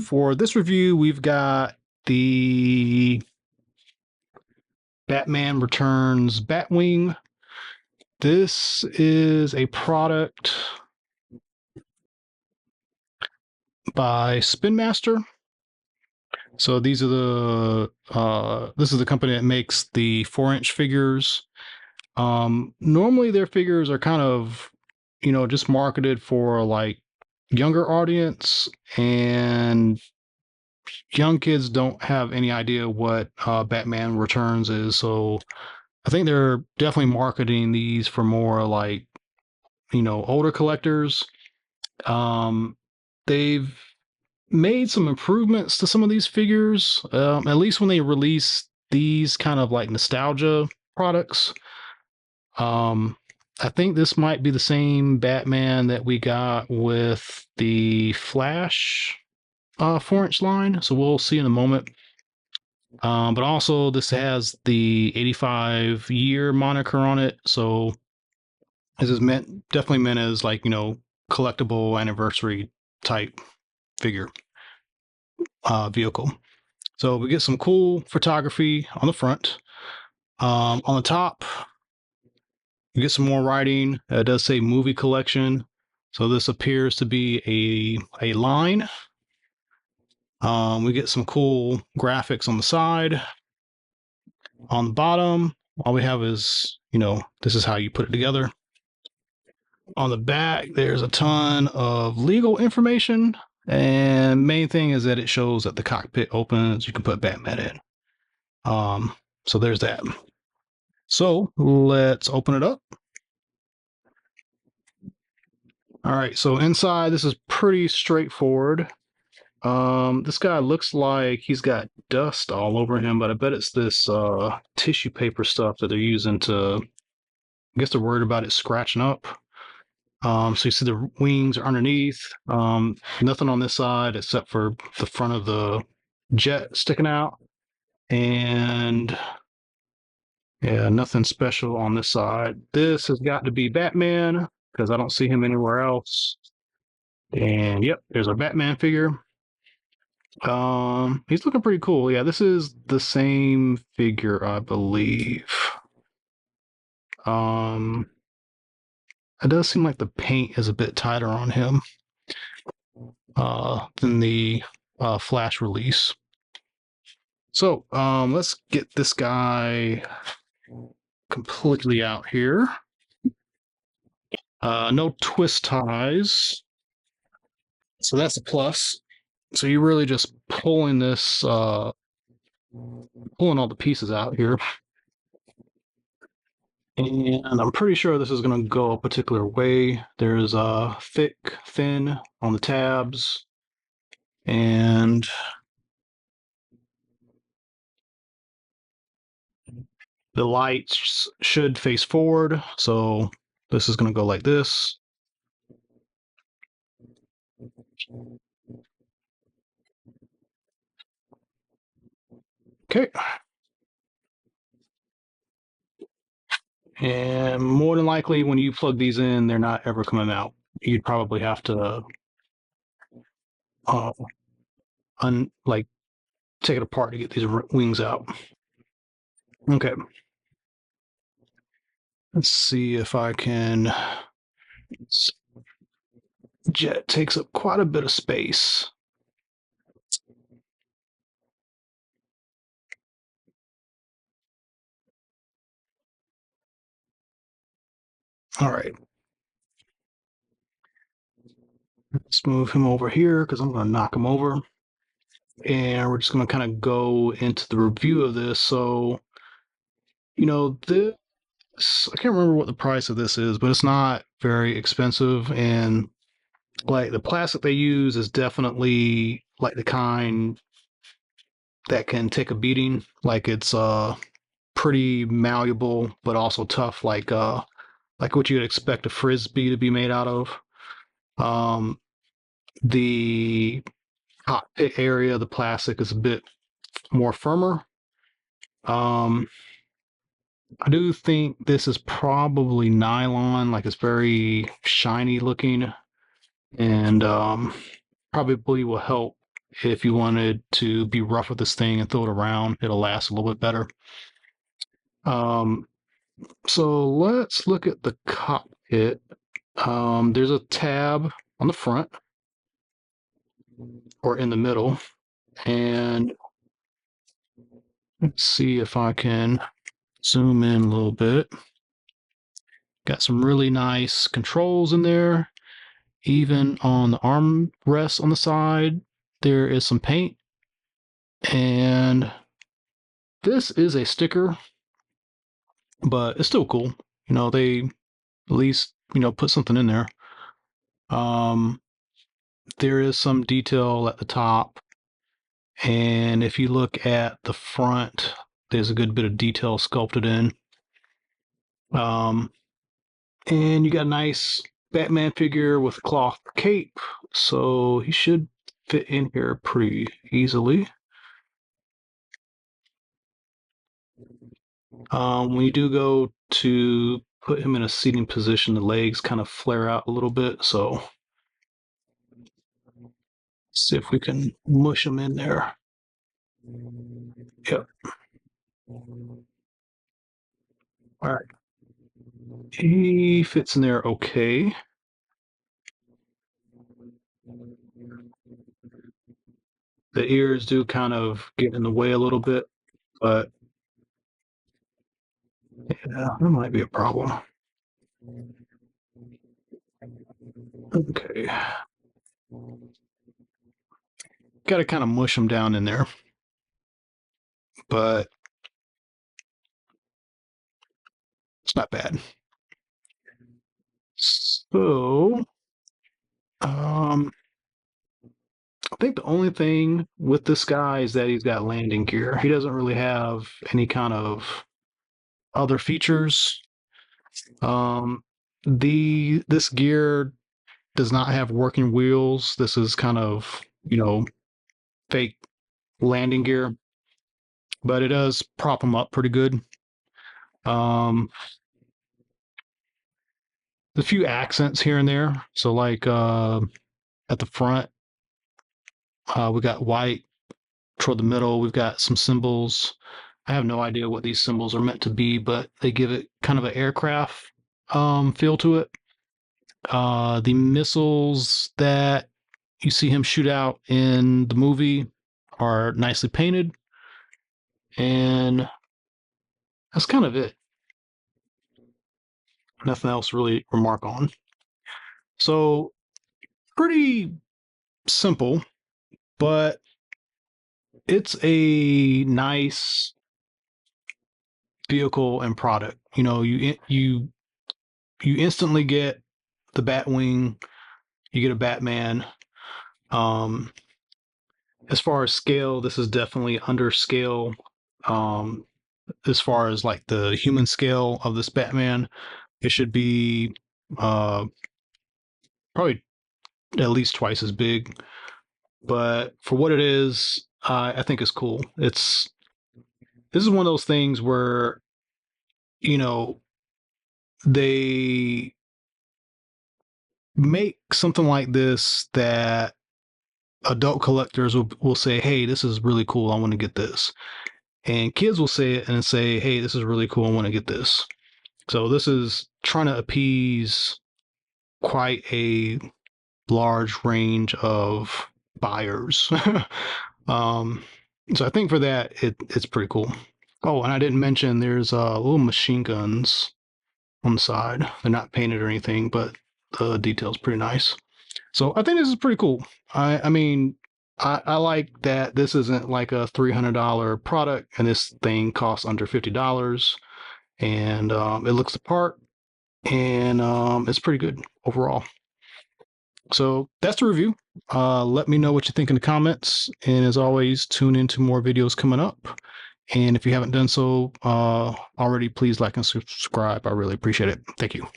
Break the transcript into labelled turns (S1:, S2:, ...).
S1: for this review, we've got the Batman Returns Batwing. This is a product by Spinmaster. So these are this is the company that makes the 4-inch figures. Normally their figures are kind of, just marketed for like younger audience, and young kids don't have any idea what Batman Returns is. So I think they're definitely marketing these for more like, older collectors. They've made some improvements to some of these figures, at least when they release these kind of like nostalgia products. I think this might be the same Batman that we got with the Flash 4-inch line, so we'll see in a moment. But also this has the 85 year moniker on it, so this is definitely meant as like, collectible anniversary type figure vehicle. So we get some cool photography on the front. On the top, you get some more writing. It does say movie collection, so this appears to be a line. We get some cool graphics on the side. On the bottom, all we have is, this is how you put it together. On the back, there's a ton of legal information, and main thing is that it shows that the cockpit opens. You can put Batman in. So there's that. So let's open it up. All right, so inside, this is pretty straightforward. This guy looks like he's got dust all over him, but I bet it's this tissue paper stuff that they're using to, I guess they're worried about it scratching up. So you see the wings are underneath. Nothing on this side except for the front of the jet sticking out. And yeah, nothing special on this side. This has got to be Batman because I don't see him anywhere else. And yep, there's our Batman figure. He's looking pretty cool. Yeah, this is the same figure, I believe. It does seem like the paint is a bit tighter on him than the Flash release. So let's get this guy completely out here. No twist ties, so that's a plus. So you're really just pulling this, pulling all the pieces out here. And I'm pretty sure this is going to go a particular way. There's a thick, thin on the tabs, and the lights should face forward. So this is going to go like this. Okay. And more than likely, when you plug these in, they're not ever coming out. You'd probably have to take it apart to get these wings out. Okay. Let's see if I can. Jet takes up quite a bit of space. All right. Let's move him over here because I'm going to knock him over. And we're just going to kind of go into the review of this. So, this, I can't remember what the price of this is, but it's not very expensive. And like the plastic they use is definitely like the kind that can take a beating. Like it's pretty malleable, but also tough, like what you'd expect a frisbee to be made out of. The cockpit area of the plastic is a bit more firmer. I do think this is probably nylon, like it's very shiny looking, and probably will help if you wanted to be rough with this thing and throw it around, it'll last a little bit better. So let's look at the cockpit. There's a tab on the front or in the middle, and let's see if I can zoom in a little bit. Got some really nice controls in there. Even on the armrest on the side, there is some paint. And this is a sticker, but it's still cool. They at least, put something in there. There is some detail at the top. And if you look at the front, there's a good bit of detail sculpted in. And you got a nice Batman figure with a cloth cape, so he should fit in here pretty easily. When you do go to put him in a seating position, the legs kind of flare out a little bit, so let's see if we can mush him in there. Yep. All right. He fits in there okay. The ears do kind of get in the way a little bit, but yeah, that might be a problem. Okay. Got to kind of mush them down in there, but it's not bad. So, I think the only thing with this guy is that he's got landing gear. He doesn't really have any kind of other features. This gear does not have working wheels. This is kind of, fake landing gear, but it does prop him up pretty good. A few accents here and there. So like at the front, we got white toward the middle. We've got some symbols. I have no idea what these symbols are meant to be, but they give it kind of an aircraft feel to it. The missiles that you see him shoot out in the movie are nicely painted, and that's kind of it. Nothing else really to remark on. So pretty simple, but it's a nice vehicle and product. You instantly get the Batwing, you get a Batman. As far as scale, this is definitely under scale. As far as like the human scale of this Batman, it should be probably at least twice as big. But for what it is, I think it's cool. This is one of those things where they make something like this that adult collectors will say, hey, this is really cool, I want to get this. And kids will say it and say, hey, this is really cool, I want to get this. So this is trying to appease quite a large range of buyers. So I think for that, it's pretty cool. Oh, and I didn't mention there's little machine guns on the side. They're not painted or anything, but the detail's pretty nice. So I think this is pretty cool. I mean, I like that this isn't like a $300 product, and this thing costs under $50, and it looks the part, and it's pretty good overall. So that's the review. Let me know what you think in the comments, and as always, tune into more videos coming up. And if you haven't done so already, please like and subscribe. I really appreciate it. Thank you.